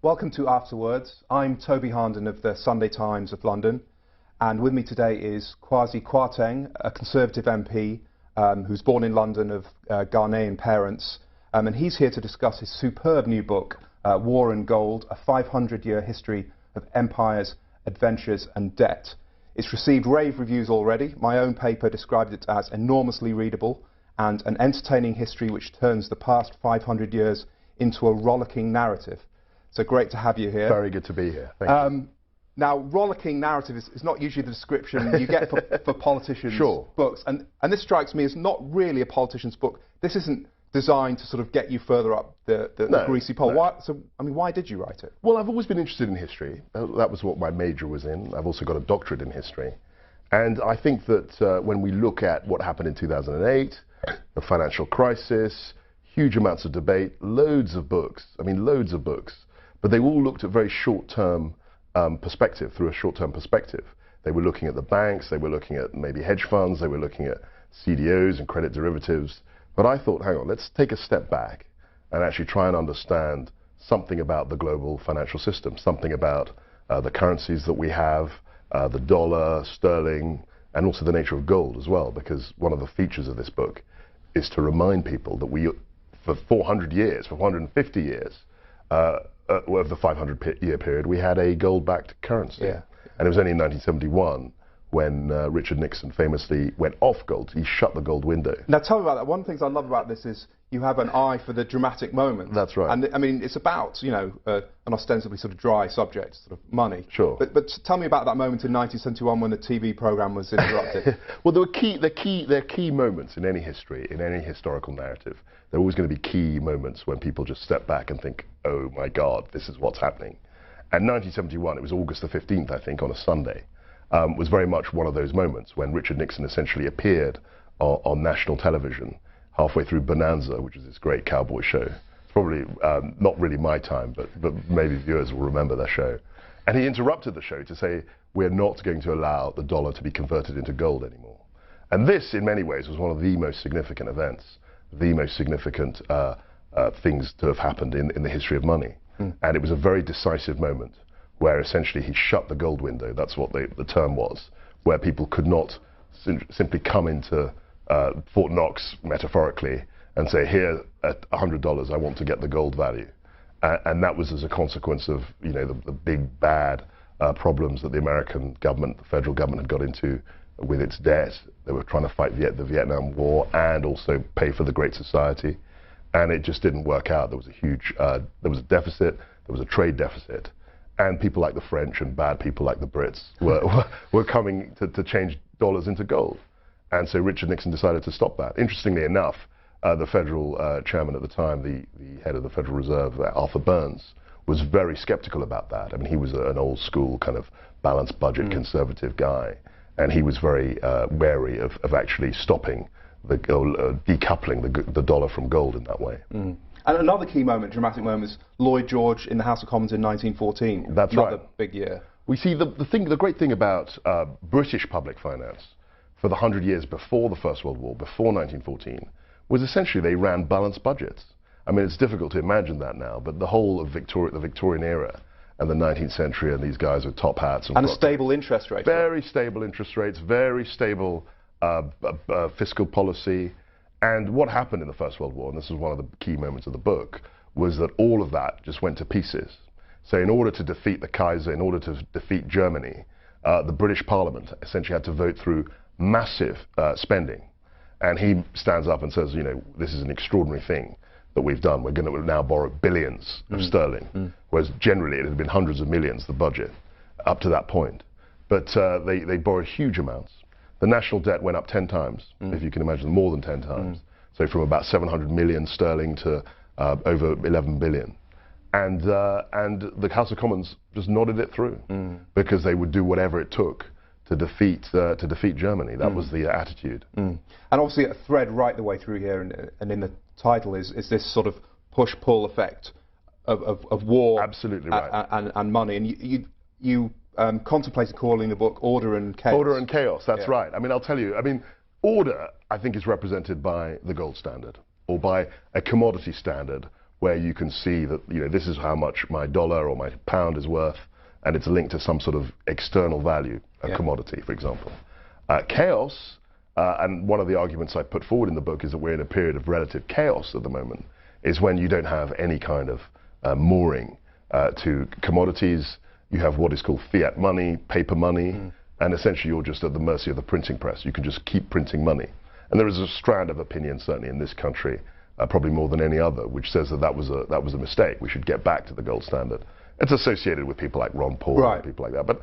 Welcome to Afterwards. I'm Toby Harnden of the Sunday Times of London, and with me today is Kwasi Kwarteng, a Conservative MP who's born in London of Ghanaian parents, and he's here to discuss his superb new book, War and Gold, a 500-year history of empires, adventures and debt. It's received rave reviews already. My own paper described it as enormously readable and an entertaining history which turns the past 500 years into a rollicking narrative. So great to have you here. Very good to be here. Thank you. Now, rollicking narrative is not usually the description you get for politicians' Sure. books. And this strikes me as not really a politician's book. This isn't designed to sort of get you further up the greasy pole. No. Why did you write it? Well, I've always been interested in history. That was what my major was in. I've also got a doctorate in history. And I think that when we look at what happened in 2008, the financial crisis, huge amounts of debate, loads of books, but they all looked at very short-term perspective, through a short-term perspective. They were looking at the banks, they were looking at maybe hedge funds, they were looking at CDOs and credit derivatives. But I thought, hang on, let's take a step back and actually try and understand something about the global financial system, something about the currencies that we have, the dollar, sterling, and also the nature of gold as well, because one of the features of this book is to remind people that we, for 400 years, for 450 years, of the 500-year period, we had a gold-backed currency. Yeah. And it was only in 1971 when Richard Nixon famously went off gold. He shut the gold window. Now tell me about that. One of the things I love about this is you have an eye for the dramatic moment. That's right. And I mean, it's about, you know, an ostensibly sort of dry subject, sort of money. Sure. But tell me about that moment in 1971 when the TV programme was interrupted. Well, there are key moments in any history, in any historical narrative. There are always going to be key moments when people just step back and think, oh my God, this is what's happening. And 1971, it was August the 15th, I think, on a Sunday, was very much one of those moments when Richard Nixon essentially appeared on national television halfway through Bonanza, which is this great cowboy show. It's probably not really my time, but maybe viewers will remember that show. And he interrupted the show to say, we're not going to allow the dollar to be converted into gold anymore. And this, in many ways, was one of the most significant events, the most significant things to have happened in the history of money. And it was a very decisive moment where essentially he shut the gold window, that's what the term was, where people could not simply come into Fort Knox, metaphorically, and say, here, at $100, I want to get the gold value. And that was as a consequence of, you know, the big, bad problems that the American government, the federal government, had got into with its debt. They were trying to fight the Vietnam War and also pay for the Great Society. And it just didn't work out. There was a huge, there was a deficit, there was a trade deficit. And people like the French and bad people like the Brits were coming to change dollars into gold. And so Richard Nixon decided to stop that. Interestingly enough, the federal chairman at the time, the head of the Federal Reserve, Arthur Burns, was very skeptical about that. I mean, he was an old school kind of balanced budget conservative guy. And he was very wary of actually stopping the gold, decoupling the dollar from gold in that way. And another key moment, dramatic moment, is Lloyd George in the House of Commons in 1914. That's right. Another big year. We see the great thing about British public finance for the 100 years before the First World War, before 1914, was essentially they ran balanced budgets. I mean, it's difficult to imagine that now, but the whole of the Victorian era and the 19th century, and these guys with top hats. And a stable interest rate. Very stable interest rates, very stable fiscal policy. And what happened in the First World War, and this is one of the key moments of the book, was that all of that just went to pieces. So in order to defeat the Kaiser, in order to defeat Germany, the British Parliament essentially had to vote through massive spending. And he stands up and says, you know, this is an extraordinary thing that we've done. We're going to now borrow billions of sterling, whereas generally it had been hundreds of millions, the budget, up to that point. But they borrowed huge amounts. The national debt went up 10 times, if you can imagine, more than 10 times. So from about 700 million sterling to over 11 billion. And the House of Commons just nodded it through because they would do whatever it took to defeat Germany. That was the attitude. And obviously a thread right the way through here, and in the title is this sort of push-pull effect of war. Absolutely right. and money. And you contemplated calling the book Order and Chaos. Order and Chaos, that's right. I mean, I'll tell you, I mean, order, I think, is represented by the gold standard, or by a commodity standard, where you can see that, this is how much my dollar or my pound is worth, and it's linked to some sort of external value, a commodity, for example. Chaos, and one of the arguments I put forward in the book is that we're in a period of relative chaos at the moment, is when you don't have any kind of mooring to commodities. You have what is called fiat money, paper money, and essentially you're just at the mercy of the printing press. You can just keep printing money. And there is a strand of opinion, certainly in this country, probably more than any other, which says that was a mistake. We should get back to the gold standard. It's associated with people like Ron Paul and people like that. But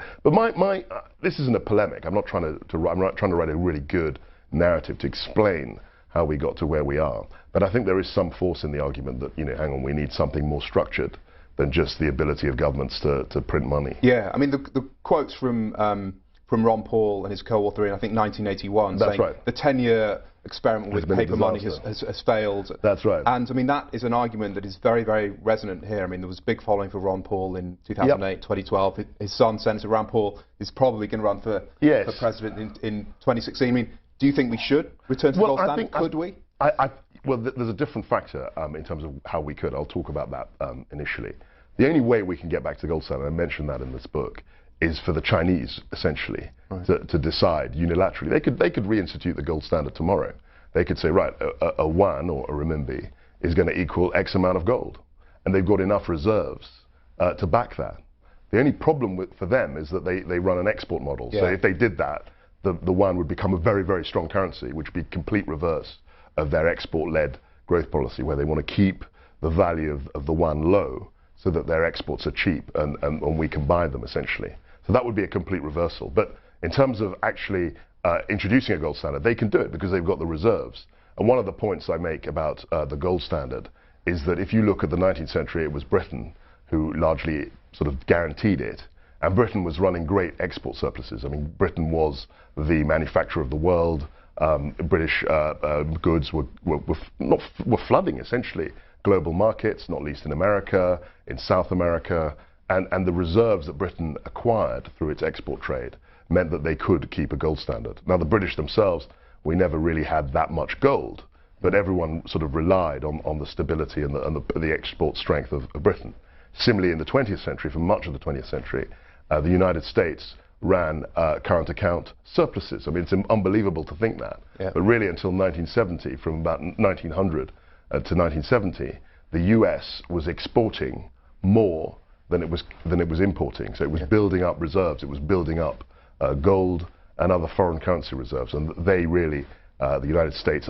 this isn't a polemic. I'm not trying to write a really good narrative to explain how we got to where we are. But I think there is some force in the argument that, hang on, we need something more structured than just the ability of governments to print money. Yeah, I mean, the quotes from Ron Paul and his co-author in, I think, 1981, That's saying right. the 10-year experiment with paper money has failed. That's right. And, I mean, that is an argument that is very, very resonant here. I mean, there was a big following for Ron Paul in 2008, 2012. His son, Senator Rand Paul, is probably going to run for president in 2016. I mean, do you think we should return to the gold standard? Could we? Well, there's a different factor in terms of how we could. I'll talk about that initially. The only way we can get back to the gold standard, I mentioned that in this book, is for the Chinese, essentially, to decide unilaterally. They could reinstitute the gold standard tomorrow. They could say, right, a yuan or a renminbi is going to equal X amount of gold. And they've got enough reserves to back that. The only problem for them is that they run an export model. So if they did that, the yuan would become a very, very strong currency, which would be complete reverse of their export-led growth policy, where they want to keep the value of the yuan low so that their exports are cheap and we can buy them, essentially. So that would be a complete reversal. But in terms of actually introducing a gold standard, they can do it because they've got the reserves. And one of the points I make about the gold standard is that if you look at the 19th century, it was Britain who largely sort of guaranteed it. And Britain was running great export surpluses. I mean, Britain was the manufacturer of the world. British goods were flooding, essentially, global markets, not least in America, in South America, and the reserves that Britain acquired through its export trade meant that they could keep a gold standard. Now, the British themselves, we never really had that much gold, but everyone sort of relied on the stability and the export strength of Britain. Similarly, in the 20th century, for much of the 20th century, the United States ran current account surpluses. I mean, it's unbelievable to think that. But really, until 1970, from about 1900 to 1970, the US was exporting more than it was importing. So it was building up reserves. It was building up gold and other foreign currency reserves. And they really, the United States,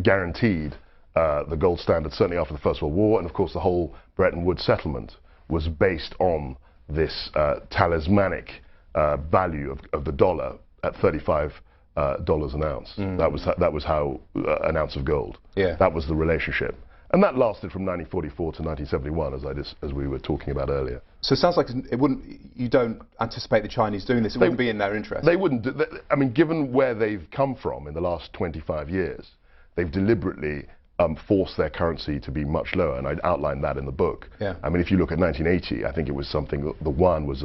guaranteed the gold standard, certainly after the First World War. And of course, the whole Bretton Woods settlement was based on this talismanic value of the dollar at $35 an ounce. That was how an ounce of gold. That was the relationship, and that lasted from 1944 to 1971, as we were talking about earlier. So it sounds like it wouldn't. You don't anticipate the Chinese doing this. It wouldn't be in their interest. They wouldn't. I mean, given where they've come from in the last 25 years, they've deliberately forced their currency to be much lower, and I outlined that in the book. I mean, if you look at 1980, I think it was something that the yuan was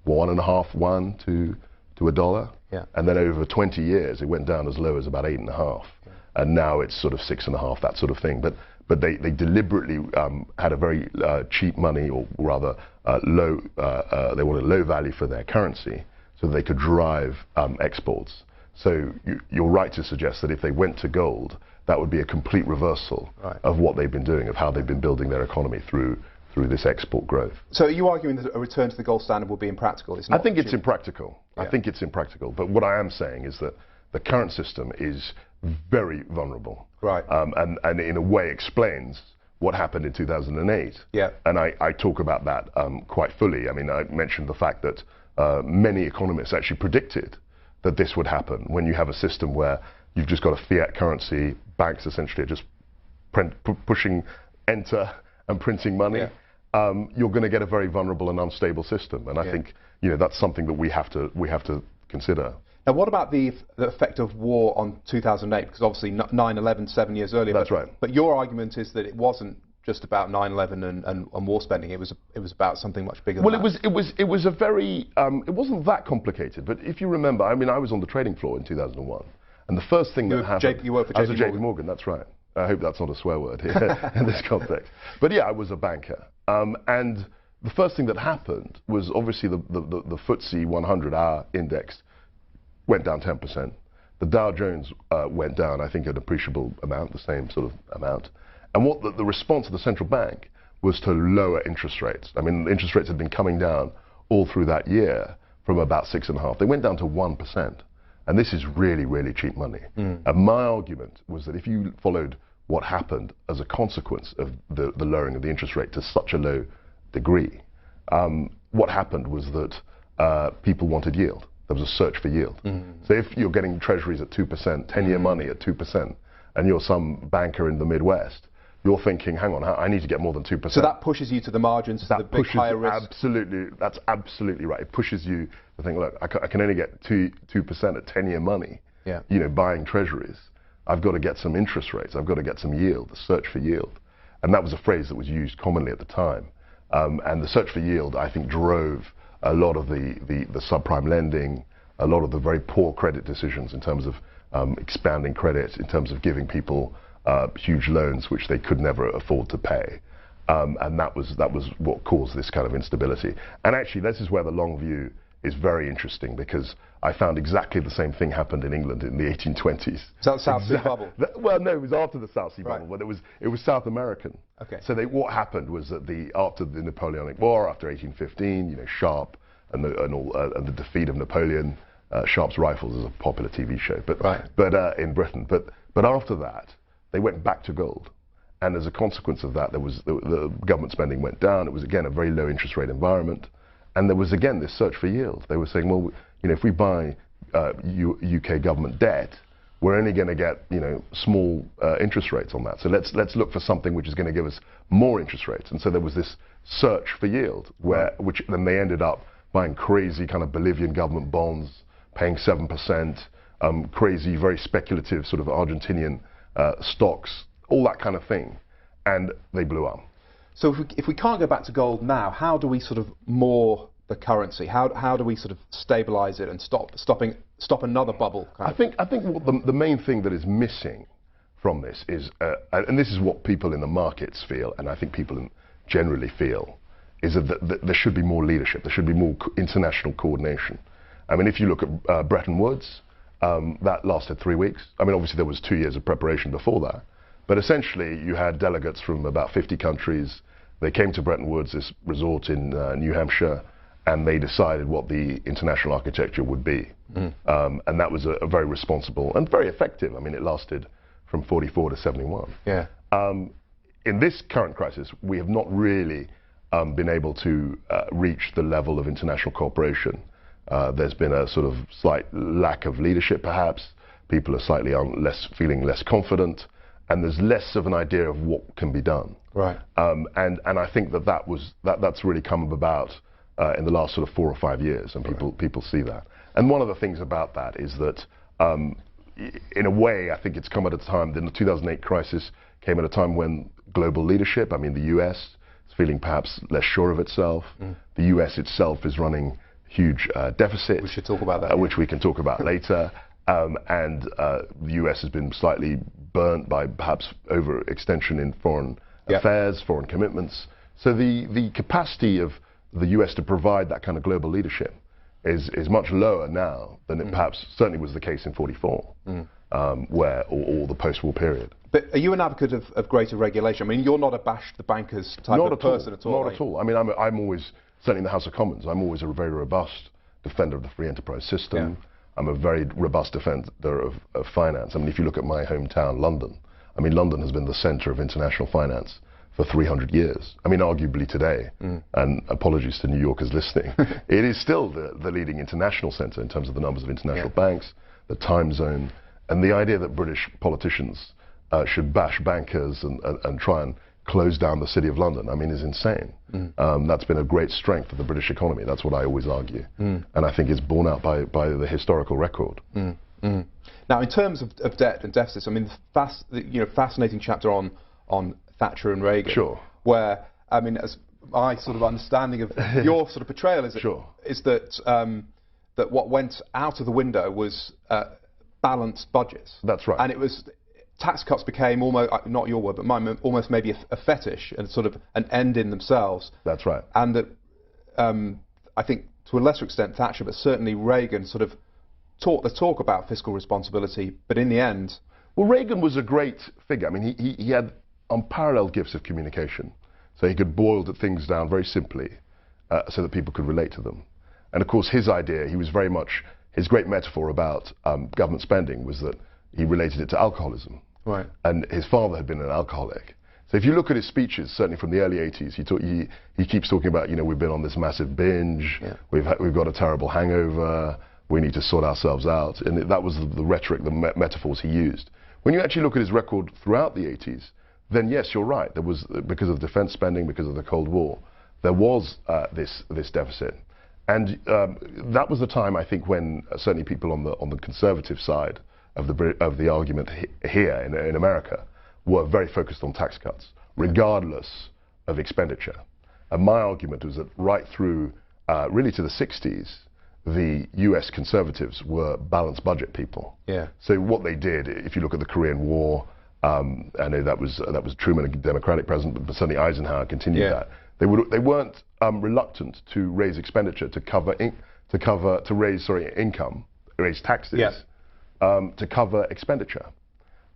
1.5 yuan to a dollar, and then over 20 years it went down as low as about 8.5, and now it's sort of 6.5, that sort of thing. But they deliberately had a very cheap money, or rather low. They wanted low value for their currency, so they could drive exports. So you're right to suggest that if they went to gold, that would be a complete reversal of what they've been doing, of how they've been building their economy through this export growth. So are you arguing that a return to the gold standard would be impractical? I think it's impractical. I think it's impractical. But what I am saying is that the current system is very vulnerable. And in a way explains what happened in 2008. And I talk about that quite fully. I mean, I mentioned the fact that many economists actually predicted that this would happen when you have a system where you've just got a fiat currency, banks essentially are just pushing enter and printing money. You're going to get a very vulnerable and unstable system, and I think that's something that we have to consider. Now, what about the effect of war on 2008? Because obviously 9/11, 7 years earlier. That's right. But your argument is that it wasn't just about 9/11 and war spending. It was about something much bigger. Well, it was a very it wasn't that complicated. But if you remember, I mean, I was on the trading floor in 2001, and the first thing that happened. You worked for JP Morgan. I was at JP Morgan. That's right. I hope that's not a swear word here in this context. But yeah, I was a banker. And the first thing that happened was obviously the FTSE 100-hour index went down 10%. The Dow Jones went down, I think, an appreciable amount, the same sort of amount. And what the response of the central bank was to lower interest rates. I mean, interest rates had been coming down all through that year from about 6.5%. They went down to 1%. And this is really, really cheap money. And my argument was that if you followed what happened as a consequence of the lowering of the interest rate to such a low degree, what happened was that people wanted yield. There was a search for yield. So if you're getting treasuries at 2%, 10-year money at 2%, and you're some banker in the Midwest, you're thinking, hang on, I need to get more than 2%. So that pushes you to the margins, to the big higher risk. Absolutely, that's absolutely right. It pushes you to think, look, I can only get 2% at 10-year money. Yeah. You know, buying treasuries. I've got to get some interest rates. I've got to get some yield. The search for yield, and that was a phrase that was used commonly at the time. And the search for yield, I think, drove a lot of the subprime lending, a lot of the very poor credit decisions in terms of expanding credit, in terms of giving people huge loans which they could never afford to pay. And that was what caused this kind of instability. And actually, this is where the long view is very interesting, because I found exactly the same thing happened in England in the 1820s. So that South Sea bubble? Well, no, it was after the South Sea bubble, but it was South American. Okay. So what happened was that after the Napoleonic War, after 1815, you know, Sharpe and the defeat of Napoleon, Sharpe's Rifles is a popular TV show, but in Britain. But after that, they went back to gold. And as a consequence of that, the government spending went down. It was, again, a very low interest rate environment. And there was, again, this search for yield. They were saying, well, you know, if we buy UK government debt, we're only going to get, you know, small interest rates on that. So let's look for something which is going to give us more interest rates. And so there was this search for yield, which then they ended up buying crazy kind of Bolivian government bonds, paying 7%, crazy, very speculative sort of Argentinian stocks, all that kind of thing, and they blew up. So if we can't go back to gold now, how do we sort of moor the currency? How do we sort of stabilize it and stop another bubble? I think what the main thing that is missing from this is, and this is what people in the markets feel, and I think people generally feel, is that there should be more leadership. There should be more international coordination. I mean, if you look at Bretton Woods, that lasted 3 weeks. I mean, obviously there was 2 years of preparation before that, but essentially you had delegates from about 50 countries. They came to Bretton Woods, this resort in New Hampshire, and they decided what the international architecture would be. And that was a very responsible and very effective. I mean, it lasted from 44 to 71. Yeah. In this current crisis, we have not really been able to reach the level of international cooperation. There's been a sort of slight lack of leadership, perhaps. People are slightly feeling less confident, and there's less of an idea of what can be done. Right. And I think that's really come about in the last sort of 4 or 5 years, and people see that. And one of the things about that is that, in a way, I think it's come at a time. The 2008 crisis came at a time when global leadership, I mean, the US is feeling perhaps less sure of itself. The US itself is running huge deficits. We should talk about that. Which we can talk about later. And the US has been slightly burnt by perhaps overextension in foreign affairs, foreign commitments. So the capacity of the US to provide that kind of global leadership is much lower now than it perhaps certainly was the case in 44, or the post-war period. But are you an advocate of greater regulation? I mean, you're not a bash the bankers type of person at all. Not at all. I mean, I'm always, certainly in the House of Commons, I'm always a very robust defender of the free enterprise system. I'm a very robust defender of finance. I mean, if you look at my hometown, London, I mean, London has been the centre of international finance for 300 years. I mean, arguably today, and apologies to New Yorkers listening, it is still the leading international centre in terms of the numbers of international banks, the time zone, and the idea that British politicians should bash bankers and try and close down the City of London, I mean, is insane. That's been a great strength of the British economy. That's what I always argue. And I think it's borne out by the historical record. Now, in terms of debt and deficits, I mean, the fascinating chapter on Thatcher and Reagan, where, I mean, as my sort of understanding of your sort of portrayal is that that what went out of the window was balanced budgets. That's right. And it was tax cuts became almost, not your word, but mine, almost maybe a fetish and sort of an end in themselves. That's right. And that I think to a lesser extent Thatcher, but certainly Reagan sort of taught the talk about fiscal responsibility, but in the end... Well, Reagan was a great figure. I mean, he had unparalleled gifts of communication. So he could boil things down very simply so that people could relate to them. And of course, his idea, he was very much, his great metaphor about government spending was that he related it to alcoholism. Right. And his father had been an alcoholic. So if you look at his speeches, certainly from the early 80s, he keeps talking about, you know, we've been on this massive binge, yeah. we've got a terrible hangover, we need to sort ourselves out. And that was the rhetoric, the metaphors he used. When you actually look at his record throughout the 80s, then yes, you're right. There was, because of defense spending, because of the Cold War, there was this deficit. And that was the time, I think, when certainly people on the conservative side of the argument here in America were very focused on tax cuts, regardless of expenditure. And my argument was that right through, really to the 60s, the US conservatives were balanced budget people. Yeah. So what they did, if you look at the Korean War, I know that was Truman, a Democratic president, but certainly Eisenhower continued that. They weren't reluctant to raise expenditure to raise income, raise taxes, to cover expenditure.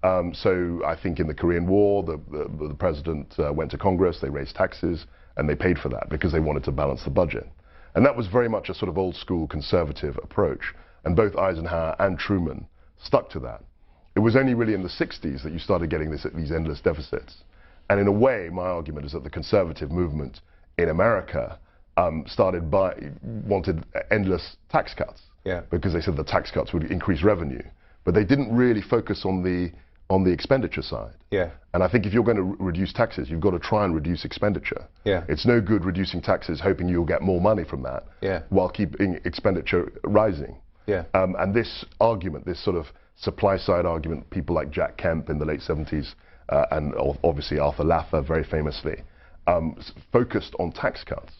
So I think in the Korean War, the president went to Congress, they raised taxes, and they paid for that because they wanted to balance the budget. And that was very much a sort of old school conservative approach. And both Eisenhower and Truman stuck to that. It was only really in the 60s that you started getting these endless deficits. And in a way, my argument is that the conservative movement in America wanted endless tax cuts. Yeah. Because they said the tax cuts would increase revenue. But they didn't really focus on the expenditure side. Yeah. And I think if you're going to reduce taxes, you've got to try and reduce expenditure. Yeah. It's no good reducing taxes hoping you'll get more money from that while keeping expenditure rising. Yeah. And this argument, this sort of supply side argument, people like Jack Kemp in the late 70s and obviously Arthur Laffer very famously, focused on tax cuts.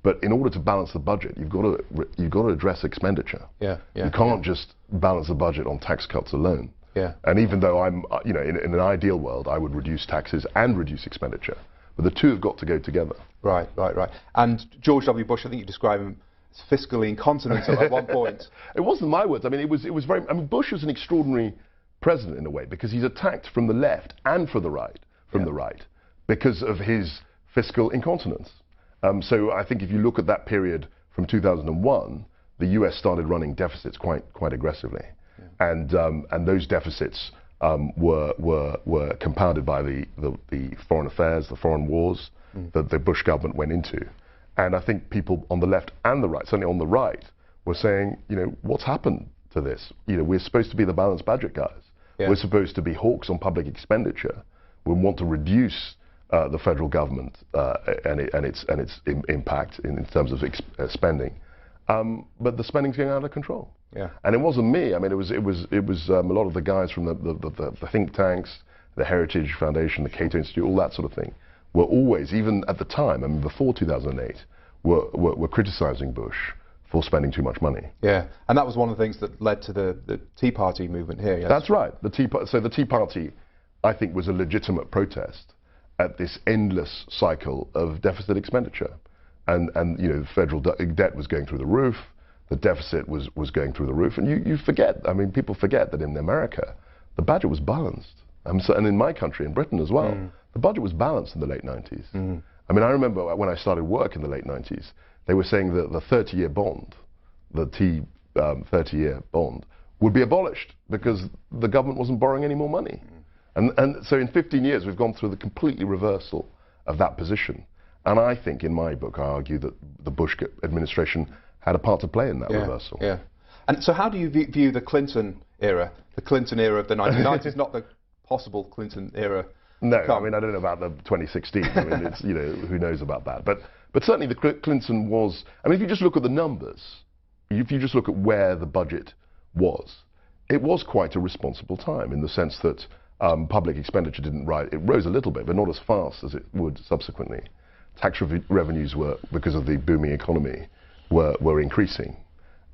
But in order to balance the budget, you've got to address expenditure. Yeah. You can't just balance the budget on tax cuts alone. Yeah. And even though I'm, you know, in an ideal world, I would reduce taxes and reduce expenditure, but the two have got to go together. Right. And George W. Bush, I think you describe him as fiscally incontinent at one point. It wasn't my words. I mean, it was very. I mean, Bush was an extraordinary president in a way because he's attacked from the left and from the right, because of his fiscal incontinence. So I think if you look at that period from 2001, the US started running deficits quite aggressively. And those deficits were compounded by the foreign affairs, the foreign wars that the Bush government went into. And I think people on the left and the right, certainly on the right, were saying, you know, what's happened to this? You know, we're supposed to be the balanced budget guys. Yeah. We're supposed to be hawks on public expenditure. We want to reduce the federal government and its impact in terms of spending. But the spending's going out of control. Yeah. And it wasn't me. I mean, it was a lot of the guys from the think tanks, the Heritage Foundation, the Cato Institute, all that sort of thing, were always, even at the time, I mean, before 2008, were criticizing Bush for spending too much money. Yeah, and that was one of the things that led to the Tea Party movement here. Yes? That's right. So the Tea Party, I think, was a legitimate protest at this endless cycle of deficit expenditure. And you know, the federal debt was going through the roof, the deficit was going through the roof, and you forget, I mean, people forget that in America, the budget was balanced. And in my country, in Britain as well, the budget was balanced in the late 90s. I mean, I remember when I started work in the late 90s, they were saying that the 30-year bond, the T 30-year bond, would be abolished because the government wasn't borrowing any more money. And so in 15 years, we've gone through the completely reversal of that position. And I think, in my book, I argue that the Bush administration had a part to play in that reversal. Yeah. And so how do you view the Clinton era of the 1990s, not the possible Clinton era? No, I mean, I don't know about the 2016. I mean, it's, you know, who knows about that. But certainly the Clinton was, I mean, if you just look at the numbers, if you just look at where the budget was, it was quite a responsible time in the sense that public expenditure didn't rise. It rose a little bit, but not as fast as it would subsequently. Tax revenues were, because of the booming economy, were increasing.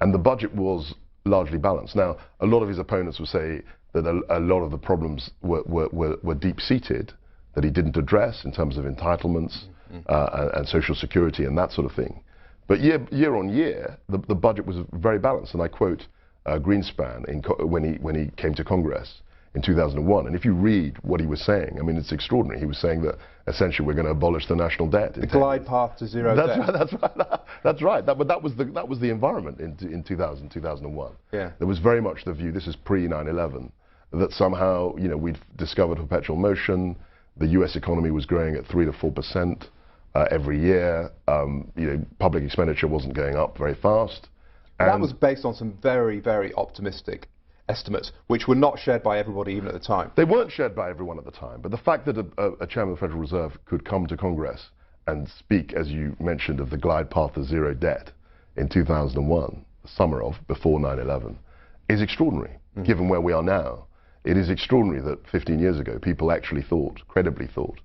And the budget was largely balanced. Now, a lot of his opponents would say that a lot of the problems were deep-seated, that he didn't address in terms of entitlements and social security and that sort of thing. But year on year, the budget was very balanced. And I quote Greenspan when he came to Congress in 2001. And if you read what he was saying, I mean, it's extraordinary. He was saying that essentially we're going to abolish the national debt. The glide path to zero debt. That's right. But that was the environment in 2001. Yeah. There was very much the view, this is pre-9/11, that somehow, you know, we'd discovered perpetual motion. The U.S. economy was growing at 3 to 4% every year. You know, public expenditure wasn't going up very fast. And that was based on some very, very optimistic estimates, which were not shared by everybody even at the time. They weren't shared by everyone at the time, but the fact that a chairman of the Federal Reserve could come to Congress and speak, as you mentioned, of the glide path to zero debt in 2001, the summer of, before 9/11, is extraordinary, given where we are now. It is extraordinary that 15 years ago, people actually thought, credibly thought,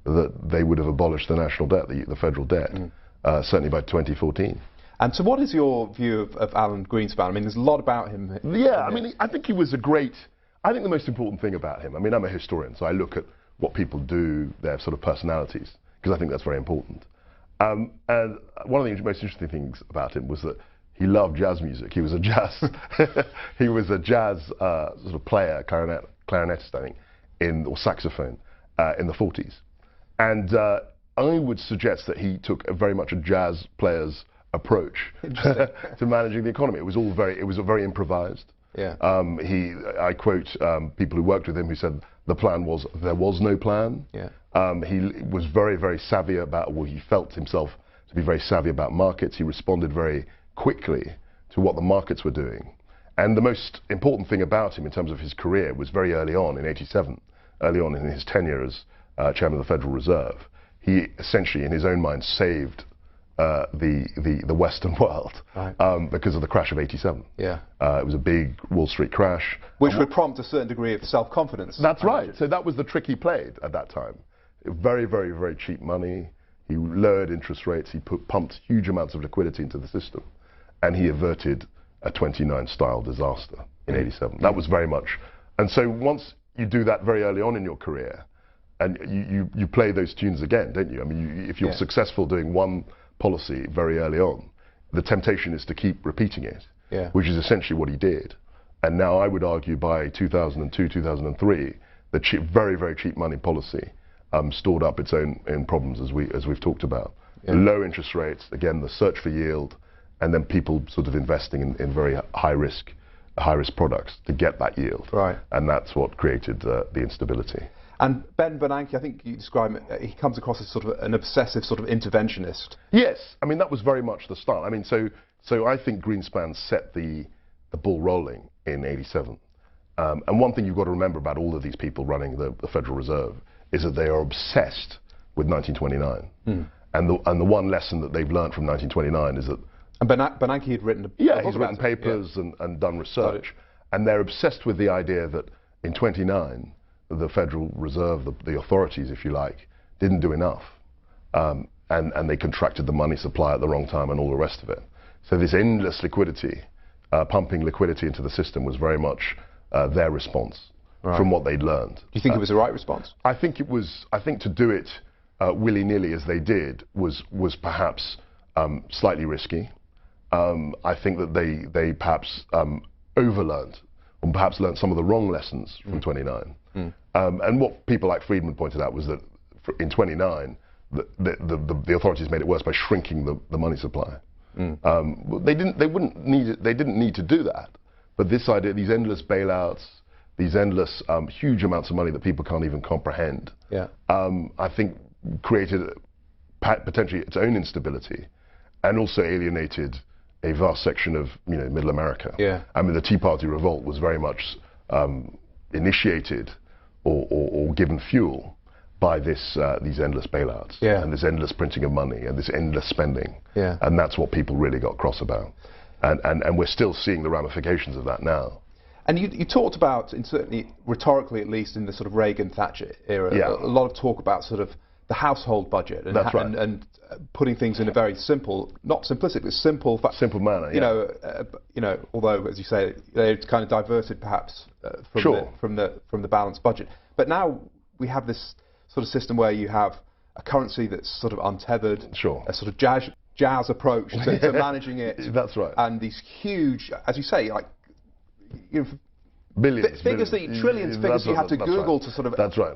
that they would have abolished the national debt, the federal debt, certainly by 2014. And so what is your view of Alan Greenspan? I mean, there's a lot about him. Yeah, I mean, I think he was I think the most important thing about him, I mean, I'm a historian, so I look at what people do, their sort of personalities, because I think that's very important. And one of the most interesting things about him was that he loved jazz music. He was a jazz, sort of player, clarinetist, I think, or saxophone, in the 40s. And I would suggest that he took very much a jazz player's approach to managing the economy. It was very improvised. Yeah. I quote people who worked with him who said the plan was there was no plan. Yeah. He was very, very savvy about, well, he felt himself to be very savvy about markets. He responded very quickly to what the markets were doing. And the most important thing about him in terms of his career was very early on in '87, early on in his tenure as chairman of the Federal Reserve. He essentially, in his own mind, saved the Western world, right, because of the crash of '87. Yeah. It was a big Wall Street crash. Which would prompt a certain degree of self-confidence. That's right. So that was the trick he played at that time. Very, very, very cheap money. He lowered interest rates. He pumped huge amounts of liquidity into the system. And he averted a 29-style disaster in '87. That was very much. And so once you do that very early on in your career, and you play those tunes again, don't you? I mean, if you're successful doing one policy very early on, the temptation is to keep repeating it, which is essentially what he did. And now I would argue by 2002, 2003, the very, very cheap money policy stored up its own problems, as we've talked about. Low interest rates, again, the search for yield, and then people sort of investing in very high risk products to get that yield. Right. And that's what created the instability. And Ben Bernanke, I think you describe him, he comes across as sort of an obsessive sort of interventionist. Yes, I mean, that was very much the style. I mean, so I think Greenspan set the ball rolling in '87. And one thing you've got to remember about all of these people running the Federal Reserve is that they are obsessed with 1929. And the one lesson that they've learned from 1929 is that... And Bernanke had written... he's written papers and done research. And they're obsessed with the idea that in '29, the Federal Reserve, the authorities, if you like, didn't do enough. And they contracted the money supply at the wrong time and all the rest of it. So this endless liquidity, pumping liquidity into the system was very much their response from what they'd learned. Do you think it was the right response? I think to do it willy-nilly as they did was perhaps slightly risky. I think that they perhaps overlearned, or perhaps learned some of the wrong lessons from '29. And what people like Friedman pointed out was that in '29, the authorities made it worse by shrinking the money supply. They didn't need to do that. But this idea, these endless bailouts, these endless huge amounts of money that people can't even comprehend, I think created potentially its own instability, and also alienated a vast section of Middle America. I mean, the Tea Party revolt was very much initiated or given fuel by these endless bailouts and this endless printing of money and this endless spending. And that's what people really got cross about. And we're still seeing the ramifications of that now. And you talked about, certainly rhetorically at least, in the sort of Reagan-Thatcher era, a lot of talk about sort of the household budget and, and putting things in a very simple, not simplistic, but simple manner. You know, although as you say, they kind of diverted perhaps Sure. from the balanced budget. But now we have this sort of system where you have a currency that's sort of untethered, Sure. a sort of jazz approach to managing it. That's right. And these huge, as you say, like Billions, figures, trillions of figures you have to Google to sort of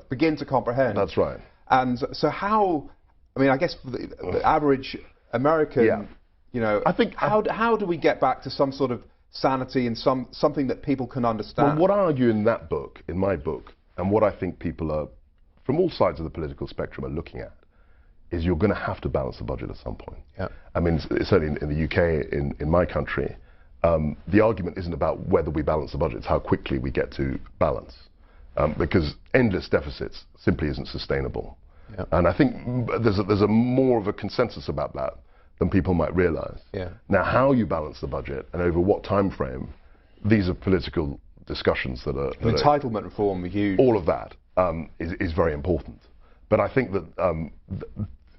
begin to comprehend. That's right. And so how, I mean, I guess for the average American, you know, I think how do we get back to some sort of sanity and something that people can understand? Well, what I argue in that book, in my book, and what I think people are, from all sides of the political spectrum, are looking at, is you're going to have to balance the budget at some point. Yeah. I mean, certainly in the UK, in my country, the argument isn't about whether we balance the budget, it's how quickly we get to balance. Because endless deficits simply isn't sustainable. Yeah. And I think there's a more of a consensus about that than people might realize. Yeah. Now, how you balance the budget and over what time frame, these are political discussions that are... Entitlement reform, huge. All of that is very important. But I think that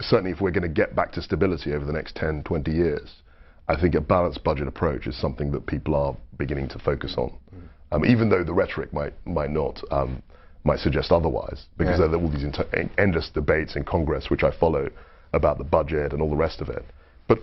certainly if we're going to get back to stability over the next 10, 20 years, I think a balanced budget approach is something that people are beginning to focus on. Even though the rhetoric might suggest otherwise, because there are all these endless debates in Congress, which I follow, about the budget and all the rest of it. But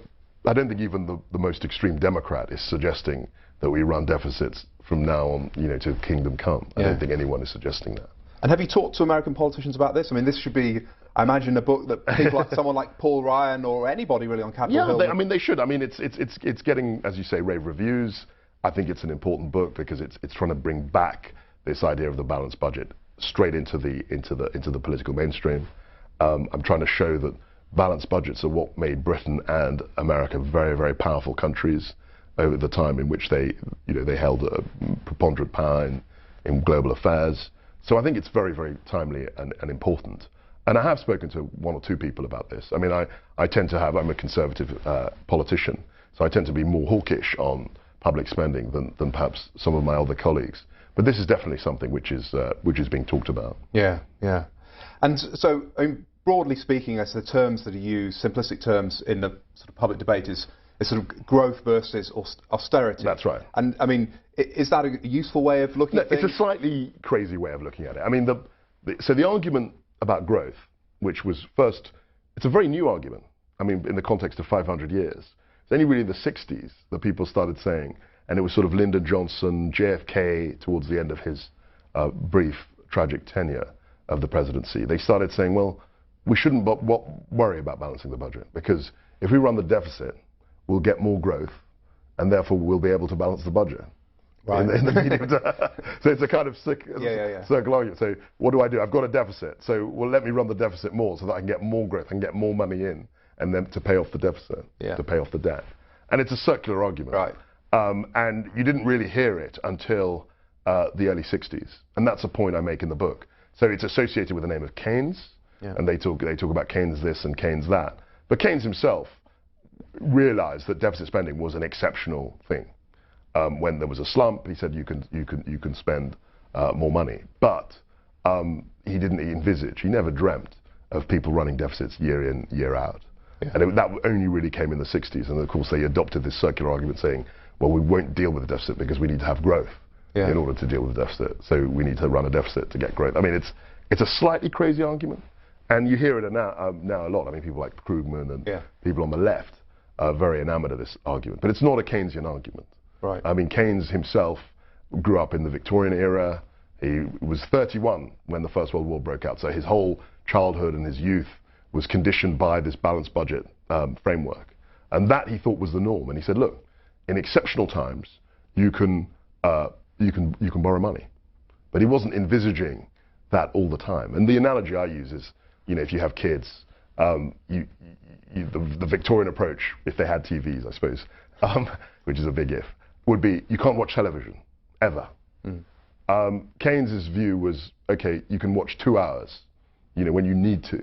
I don't think even the most extreme Democrat is suggesting that we run deficits from now on, you know, to kingdom come. I don't think anyone is suggesting that. And have you talked to American politicians about this? I mean, this should be, I imagine, a book that people like someone like Paul Ryan or anybody really on Capitol Hill. I mean, they should. I mean, it's getting, as you say, rave reviews. I think it's an important book because it's trying to bring back this idea of the balanced budget straight into the political mainstream. I'm trying to show that balanced budgets are what made Britain and America very, very powerful countries over the time in which they held a preponderant power in global affairs. So I think it's very, very timely and important. And I have spoken to one or two people about this. I mean, I tend to I'm a conservative politician, so I tend to be more hawkish on public spending than perhaps some of my other colleagues. But this is definitely something which is being talked about. Yeah, yeah. And so, I mean, broadly speaking, as the terms that are used, simplistic terms in the sort of public debate is sort of growth versus austerity. That's right. And I mean, is that a useful way of looking at things? It's a slightly crazy way of looking at it. I mean, so the argument about growth, which was first, it's a very new argument. I mean, in the context of 500 years. It's only really in the 60s that people started saying, and it was sort of Lyndon Johnson, JFK, towards the end of his brief, tragic tenure of the presidency. They started saying, well, we shouldn't worry about balancing the budget, because if we run the deficit, we'll get more growth, and therefore we'll be able to balance the budget. Right. In the medium term. So it's a kind of circular argument. So what do? I've got a deficit. So, well, let me run the deficit more so that I can get more growth and get more money in, and then to pay off the deficit, to pay off the debt. And it's a circular argument. Right. And you didn't really hear it until the early 60s. And that's a point I make in the book. So it's associated with the name of Keynes. Yeah. And they talk about Keynes this and Keynes that. But Keynes himself realized that deficit spending was an exceptional thing. When there was a slump, he said you can spend more money. But he didn't envisage, he never dreamt of people running deficits year in, year out. Yeah. And that only really came in the 60s. And of course they adopted this circular argument saying, well, we won't deal with the deficit because we need to have growth in order to deal with the deficit. So we need to run a deficit to get growth. I mean, it's a slightly crazy argument. And you hear it now a lot. I mean, people like Krugman and people on the left are very enamored of this argument. But it's not a Keynesian argument. Right. I mean, Keynes himself grew up in the Victorian era. He was 31 when the First World War broke out. So his whole childhood and his youth was conditioned by this balanced budget framework. And that he thought was the norm. And he said, look, in exceptional times, you can borrow money. But he wasn't envisaging that all the time. And the analogy I use is, you know, if you have kids, the Victorian approach, if they had TVs, I suppose, which is a big if, would be you can't watch television, ever. Keynes's view was, okay, you can watch 2 hours, you know, when you need to.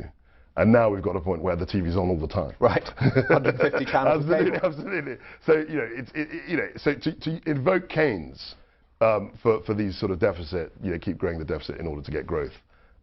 And now we've got a point where the TV's on all the time. Right. 150 channels. Absolutely. So, you know, so to invoke Keynes for these sort of deficit, you know, keep growing the deficit in order to get growth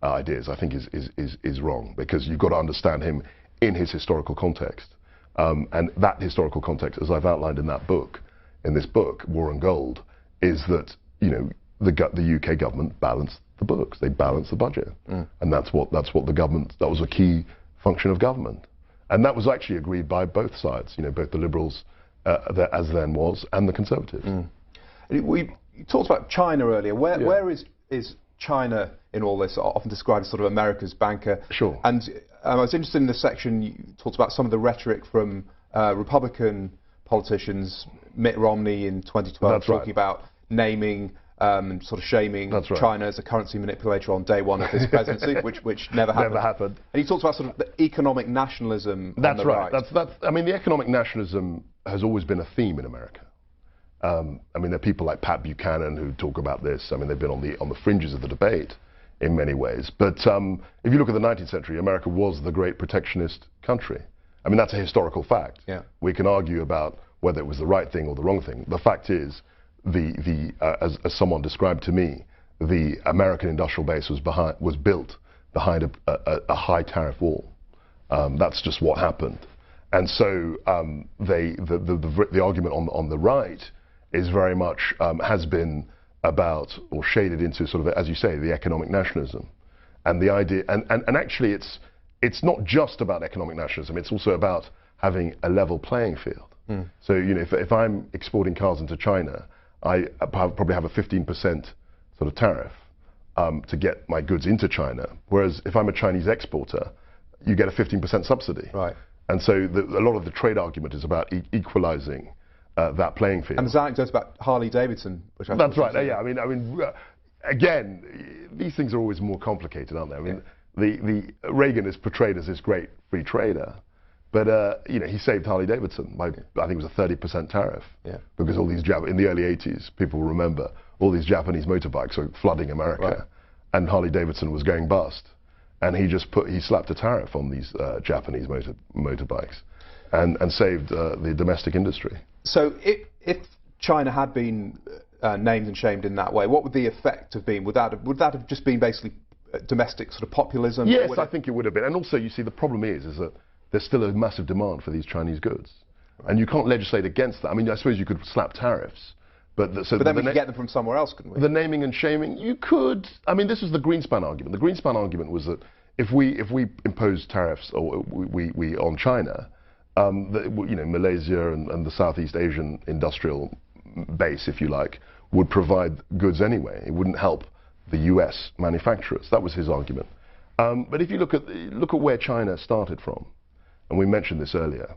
ideas, I think is wrong, because you've got to understand him in his historical context. And that historical context, as I've outlined in that book, in this book, War and Gold, is that, you know, the UK government balanced the books. They balanced the budget, and that's what the government. That was a key function of government, and that was actually agreed by both sides. You know, both the Liberals, as then was, and the Conservatives. You talked about China earlier. Where is China in all this? Often described as sort of America's banker. Sure. And I was interested in the section you talked about some of the rhetoric from Republican politicians, Mitt Romney in 2012, That's talking right. about naming and sort of shaming That's right. China as a currency manipulator on day one of his presidency, which never happened. Never happened. And he talks about sort of the economic nationalism. That's on the right. right. I mean, the economic nationalism has always been a theme in America. I mean, there are people like Pat Buchanan who talk about this. I mean, they've been on the fringes of the debate in many ways. But if you look at the 19th century, America was the great protectionist country. I mean, that's a historical fact. Yeah. We can argue about whether it was the right thing or the wrong thing. The fact is, as someone described to me, the American industrial base was built behind a high tariff wall. That's just what happened. And so the argument on the right is very much has been about, or shaded into sort of, as you say, the economic nationalism, and the idea, and actually it's not just about economic nationalism. It's also about having a level playing field. So you know, if I'm exporting cars into China, I probably have a 15% sort of tariff to get my goods into China. Whereas if I'm a Chinese exporter, you get a 15% subsidy. Right. And so a lot of the trade argument is about equalizing that playing field. And there's anecdotes about Harley Davidson, which I That's right. Yeah. I mean, again, these things are always more complicated, aren't they? I mean, the Reagan is portrayed as this great free trader, but you know, he saved Harley Davidson by, I think it was a 30% tariff. Yeah. Because all these in the early 80s, people will remember, all these Japanese motorbikes were flooding America, Right. and Harley Davidson was going bust, and he slapped a tariff on these Japanese motorbikes, and saved the domestic industry. So if China had been named and shamed in that way, what would the effect have been? Would that have just been basically domestic sort of populism? Yes, I think it would have been. And also, you see, the problem is that there's still a massive demand for these Chinese goods, and you can't legislate against that. I mean, I suppose you could slap tariffs, but then we could get them from somewhere else, couldn't we? The naming and shaming, you could. I mean, this was the Greenspan argument. The Greenspan argument was that if we impose tariffs or we on China, you know, Malaysia and the Southeast Asian industrial base, if you like, would provide goods anyway. It wouldn't help the U.S. manufacturers. That was his argument. But if you look at where China started from, and we mentioned this earlier,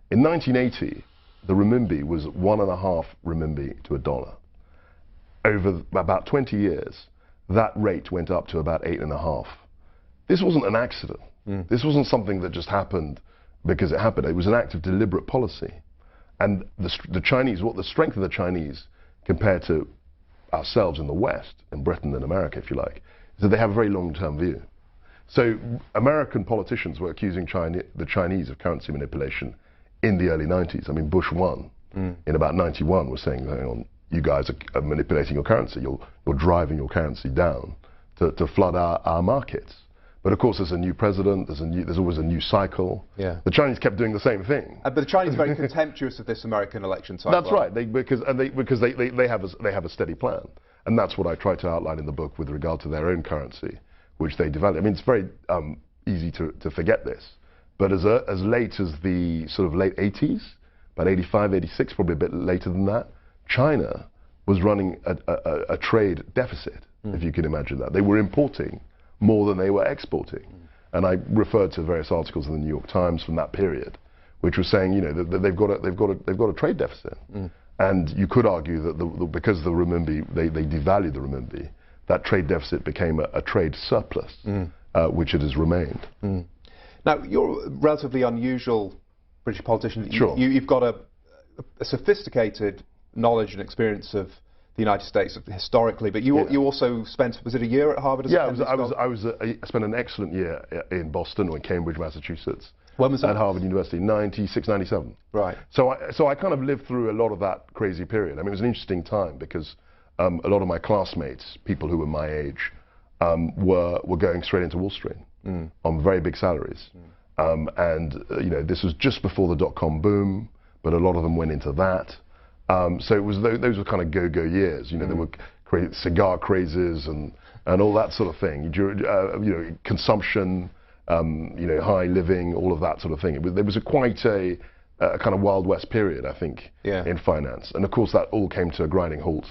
in 1980, the renminbi was 1.5 renminbi to a dollar. Over about 20 years, that rate went up to about 8.5. This wasn't an accident. This wasn't something that just happened because it happened. It was an act of deliberate policy. And the Chinese, what the strength of the Chinese compared to ourselves in the West, in Britain and America, if you like, is that they have a very long-term view. So American politicians were accusing the Chinese of currency manipulation in the early 90s. I mean, Bush 1 in about 91 was saying, hang on, you guys are manipulating your currency. You're driving your currency down to flood our markets. But of course, there's a new president. There's always a new cycle. Yeah. The Chinese kept doing the same thing. But the Chinese are very contemptuous of this American election cycle. That's right. Because they have a steady plan, and that's what I try to outline in the book with regard to their own currency, which they developed. I mean, it's very easy to forget this, but as late as the sort of late 80s, about 85, 86, probably a bit later than that, China was running a trade deficit, if you can imagine that. They were importing more than they were exporting. And I referred to various articles in the New York Times from that period, which was saying, you know, that they've got a trade deficit. And you could argue that because the renminbi, they devalued the renminbi, that trade deficit became a trade surplus, which it has remained. Now, you're a relatively unusual British politician. Sure. You've got a sophisticated knowledge and experience of the United States historically, but you also spent, was it a year at Harvard? Yeah, I spent an excellent year in Boston or in Cambridge, Massachusetts. When was that? At Harvard University, 96, 97. Right. So I kind of lived through a lot of that crazy period. I mean, it was an interesting time because a lot of my classmates, people who were my age, were going straight into Wall Street on very big salaries. And you know, this was just before the dot-com boom, but a lot of them went into that. So it was those were kind of go-go years. You know, there were cigar crazes and all that sort of thing. Consumption, high living, all of that sort of thing. There was quite a kind of Wild West period, I think, in finance. And of course, that all came to a grinding halt,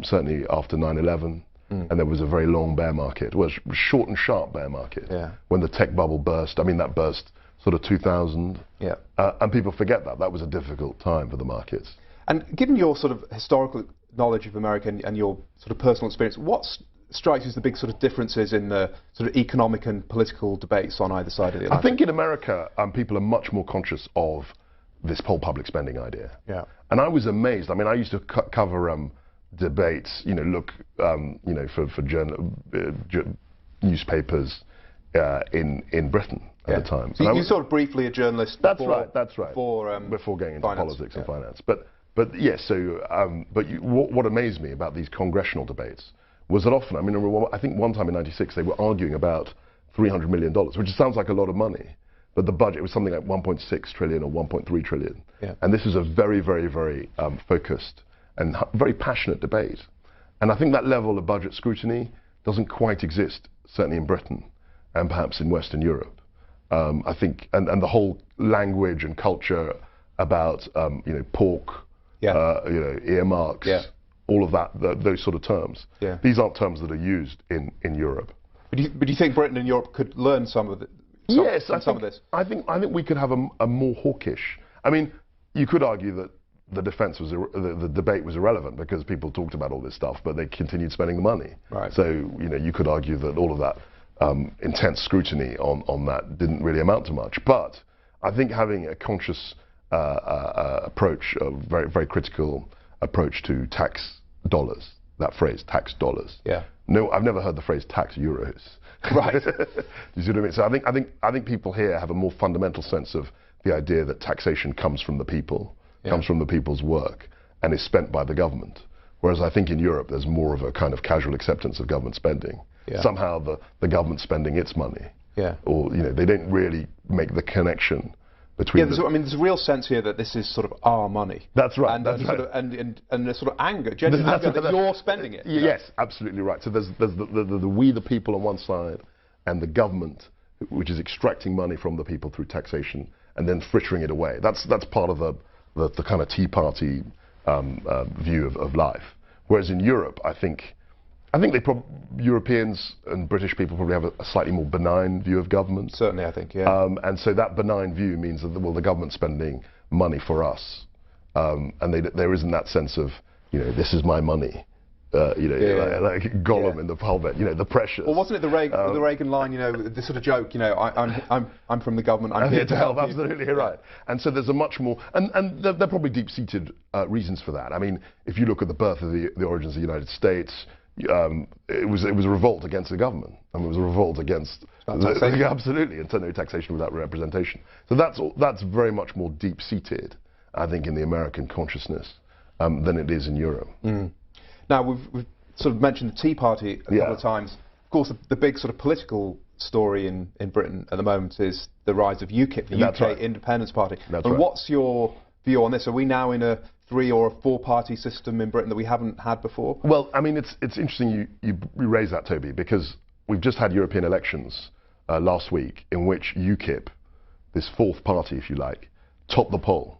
certainly after 9/11. And there was a very long bear market. Well, a short and sharp bear market. When the tech bubble burst. I mean, that burst sort of 2000. And people forget that. That was a difficult time for the markets. And given your sort of historical knowledge of America and your sort of personal experience, what strikes you as the big sort of differences in the sort of economic and political debates on either side of the Atlantic? I think in America, people are much more conscious of this whole public spending idea. And I was amazed. I mean, I used to cover debates, for newspapers in Britain at the time. So you sort of briefly a journalist. That's right. Before getting into finance, politics and finance. But yes. So what amazed me about these congressional debates was that often, I think one time in '96 they were arguing about $300 million, which sounds like a lot of money, but the budget was something like 1.6 trillion or 1.3 trillion. And this is a very, very, very focused and very passionate debate. And I think that level of budget scrutiny doesn't quite exist, certainly in Britain and perhaps in Western Europe. I think, and the whole language and culture about, pork, earmarks, all of that, those sort of terms. These aren't terms that are used in Europe. But do you think Britain and Europe could learn some of it? Some of this? I think we could have a more hawkish. I mean, you could argue that the the debate was irrelevant because people talked about all this stuff, but they continued spending the money. So you could argue that all of that intense scrutiny on that didn't really amount to much. But I think having a conscious approach, a very, very critical approach to tax dollars, that phrase, tax dollars. No, I've never heard the phrase tax euros. You see what I mean? So I think people here have a more fundamental sense of the idea that taxation comes from the people, comes from the people's work, and is spent by the government. Whereas I think in Europe there's more of a kind of casual acceptance of government spending. Somehow the government spending its money, or they don't really make the connection between. There's a real sense here that this is sort of our money. That's right. And a sort of anger, genuine anger that you're spending it. Yes, absolutely right. So there's the we the people on one side, and the government, which is extracting money from the people through taxation and then frittering it away. That's part of the kind of Tea Party view of life. Whereas in Europe, I think Europeans and British people probably have a slightly more benign view of government. Certainly, I think, and so that benign view means that the government's spending money for us, and there isn't that sense of this is my money, like Gollum in the Hobbit, the pressures. Well, wasn't it the Reagan line, the sort of joke, I'm from the government, I'm here to help you. Absolutely right. And so there's a much more, and there are probably deep-seated reasons for that. I mean, if you look at the birth of the origins of the United States. It was a revolt against the government. It was a revolt against absolutely, and no taxation without representation. So that's very much more deep-seated, I think, in the American consciousness than it is in Europe. Now we've sort of mentioned the Tea Party a couple of times. Of course, the big sort of political story in Britain at the moment is the rise of UKIP, the UK Independence Party. What's your view on this? Are we now in a 3- or 4-party system in Britain that we haven't had before? Well, I mean, it's interesting you raise that, Toby, because we've just had European elections last week in which UKIP, this fourth party, if you like, topped the poll.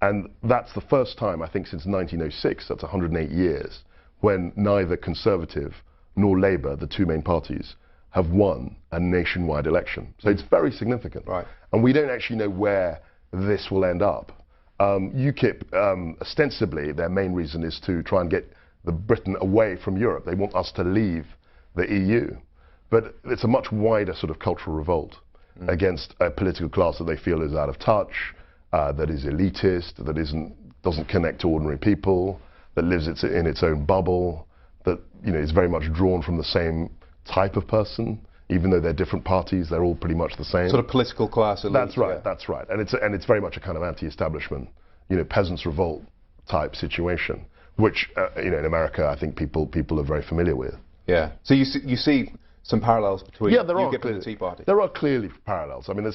And that's the first time, I think, since 1906, that's 108 years, when neither Conservative nor Labour, the two main parties, have won a nationwide election. So it's very significant. And we don't actually know where this will end up. UKIP, ostensibly, their main reason is to try and get Britain away from Europe. They want us to leave the EU. But it's a much wider sort of cultural revolt against a political class that they feel is out of touch, that is elitist, that doesn't connect to ordinary people, that lives in its own bubble, that is very much drawn from the same type of person. Even though they're different parties, they're all pretty much the same. Sort of political class elite. That's right, that's right. And it's very much a kind of anti-establishment, peasants' revolt type situation, which in America I think people are very familiar with. So you see some parallels between UKIP and the Tea Party. There are clearly parallels. I mean,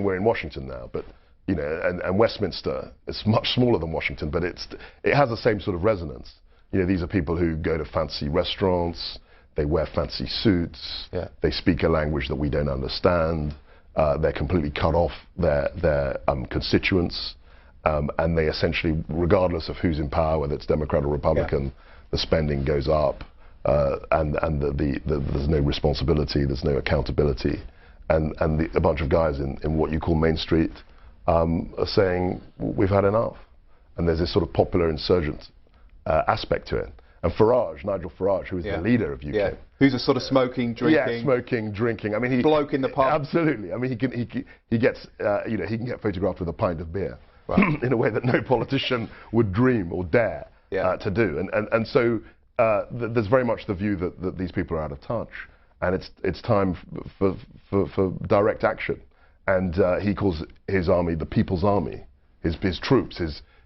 we're in Washington now, but and Westminster is much smaller than Washington, but it has the same sort of resonance. You know, these are people who go to fancy restaurants, they wear fancy suits, they speak a language that we don't understand, they're completely cut off their constituents, and they essentially, regardless of who's in power, whether it's Democrat or Republican, the spending goes up, and there's no responsibility, there's no accountability, and a bunch of guys in what you call Main Street are saying, we've had enough. And there's this sort of popular insurgent aspect to it. And Farage, Nigel Farage, who is the leader of UKIP. Who's a sort of smoking, drinking. Yeah, smoking, drinking. I mean, he bloke in the pub. Absolutely. I mean, he gets you know, he can get photographed with a pint of beer in a way that no politician would dream or dare to do. And so there's very much the view that these people are out of touch, and it's time for direct action. And he calls his army the People's Army, his troops,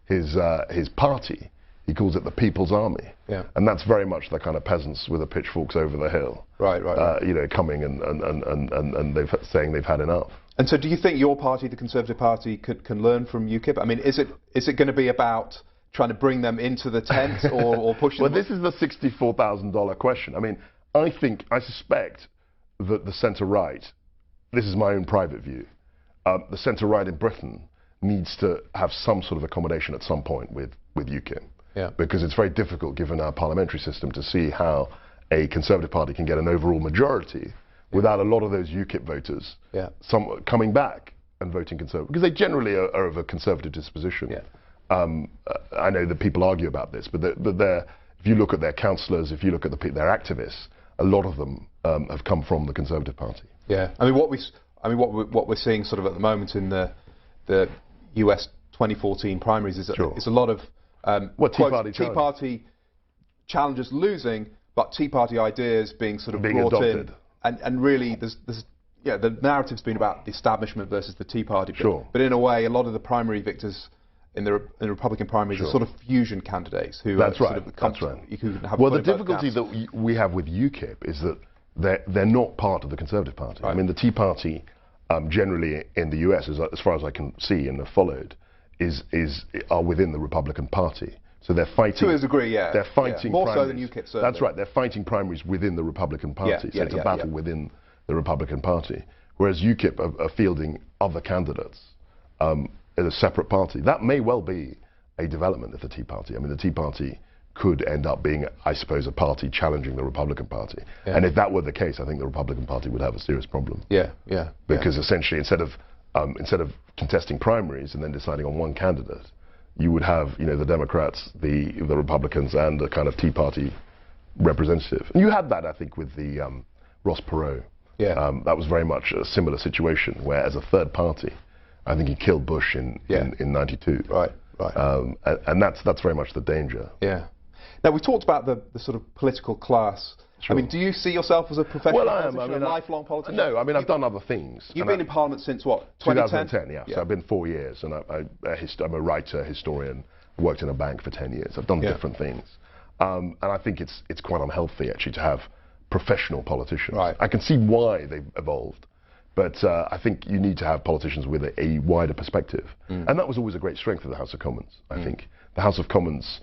his party. He calls it the People's Army, and that's very much the kind of peasants with the pitchforks over the hill, right. You know, coming and they've saying they've had enough. And so, do you think your party, the Conservative Party, can learn from UKIP? I mean, is it going to be about trying to bring them into the tent or pushing them? Well, this is the $64,000 question. I mean, I suspect that the centre-right, this is my own private view, the centre-right in Britain needs to have some sort of accommodation at some point with UKIP. Because it's very difficult, given our parliamentary system, to see how a Conservative Party can get an overall majority without a lot of those UKIP voters coming back and voting Conservative, because they generally are of a Conservative disposition. I know that people argue about this, but if you look at their councillors, if you look at their activists, a lot of them have come from the Conservative Party. I mean, what we're seeing sort of at the moment in the US 2014 primaries is a lot of Tea Party challengers losing, but Tea Party ideas being sort of brought adopted. In, and really the narrative's been about the establishment versus the Tea Party. But in a way, a lot of the primary victors in the Republican primaries are sort of fusion candidates who That's are right. sort of who have well, the difficulty that we have with UKIP is that they're not part of the Conservative Party. I mean, the Tea Party generally in the US, as far as I can see and have followed, are within the Republican Party. So they're fighting... To a degree, They're fighting more primaries. So than UKIP, certainly. That's right. They're fighting primaries within the Republican Party. So it's a battle within the Republican Party. Whereas UKIP are fielding other candidates in a separate party. That may well be a development of the Tea Party. I mean, the Tea Party could end up being, I suppose, a party challenging the Republican Party. And if that were the case, I think the Republican Party would have a serious problem. Because essentially, instead of contesting primaries and then deciding on one candidate, you would have, you know, the Democrats, the Republicans, and the kind of Tea Party representative. And you had that, I think, with the Ross Perot. That was very much a similar situation, where as a third party, I think he killed Bush in '92. Right. And that's very much the danger. Now, we talked about the sort of political class. I mean, do you see yourself as a professional politician, a lifelong politician? No, I mean, I've done other things. You've been in Parliament since what, 2010? 2010, So I've been 4 years, and I'm a writer, historian, worked in a bank for 10 years. I've done different things. And I think it's quite unhealthy, actually, to have professional politicians. I can see why they've evolved, but I think you need to have politicians with a wider perspective. And that was always a great strength of the House of Commons, I think. The House of Commons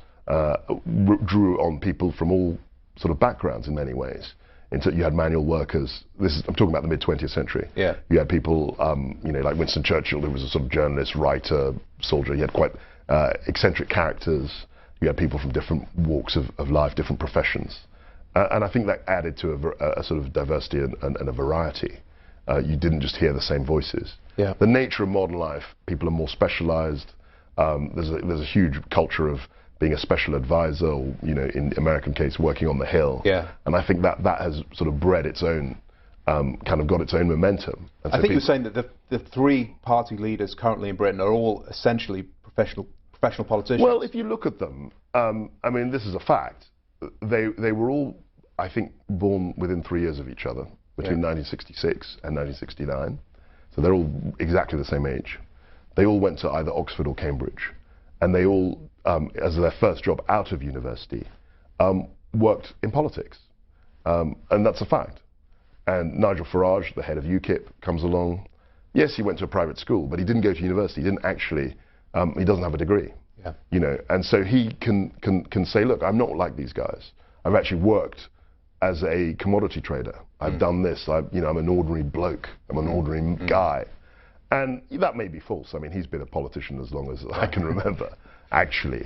drew on people from all sort of backgrounds in many ways. You had manual workers. I'm talking about the mid-20th century. You had people, you know, like Winston Churchill, who was a sort of journalist, writer, soldier. You had quite eccentric characters. You had people from different walks of life, different professions. And I think that added to a sort of diversity and a variety. You didn't just hear the same voices. The nature of modern life, people are more specialized. There's a huge culture of being a special advisor, or, you know, in American case, working on the Hill. And I think that has sort of bred its own, kind of got its own momentum. And I think you were saying that the three party leaders currently in Britain are all essentially professional politicians. Well, if you look at them, I mean, this is a fact. They were all, I think, born within 3 years of each other, between 1966 and 1969. So they're all exactly the same age. They all went to either Oxford or Cambridge. And they all, as their first job out of university, worked in politics. And that's a fact. And Nigel Farage, the head of UKIP, comes along. Yes, he went to a private school, but he didn't go to university. He didn't actually, he doesn't have a degree. You know, and so he can say, look, I'm not like these guys. I've actually worked as a commodity trader. I've done this. You know, I'm an ordinary bloke. I'm an ordinary guy. And that may be false. I mean, he's been a politician as long as I can remember, actually.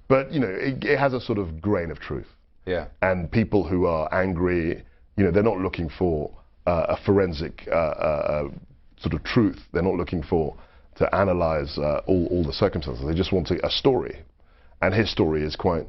But, you know, it has a sort of grain of truth. Yeah. And people who are angry, you know, they're not looking for a forensic sort of truth. They're not looking to analyze all the circumstances. They just want a story. And his story is quite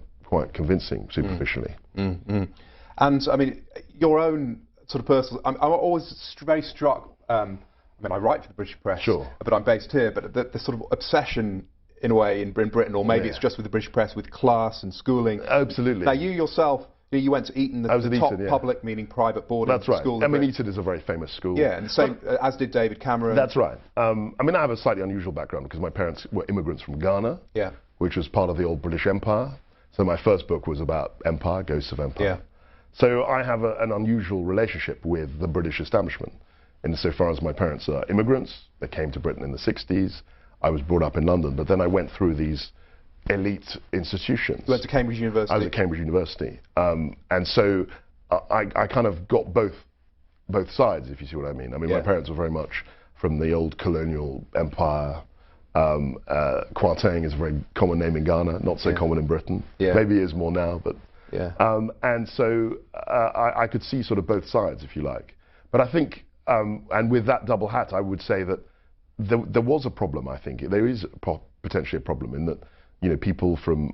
convincing, superficially. And, I mean, your own sort of personal... I'm always very struck... I mean, I write for the British Press, but I'm based here, but the sort of obsession, in a way, in Britain, or maybe it's just with the British Press, with class and schooling. Absolutely. Now, you yourself, you went to Eton, the top Eton, public, meaning private boarding school. That's right. I mean, Eton is a very famous school. Yeah, and same, as did David Cameron. That's right. I mean, I have a slightly unusual background because my parents were immigrants from Ghana, which was part of the old British Empire. So my first book was about empire, Ghosts of Empire. Yeah. So I have an unusual relationship with the British establishment, insofar as my parents are immigrants. They came to Britain in the 60s. I was brought up in London, but then I went through these elite institutions. You went to Cambridge University? I was at Cambridge University. And so I kind of got both sides, if you see what I mean. I mean, my parents were very much from the old colonial empire. Kwarteng is a very common name in Ghana, not so common in Britain. Maybe it is more now, but... and so I could see sort of both sides, if you like. But I think, and with that double hat, I would say that there was a problem, I think. There is potentially a problem in that, you know, people from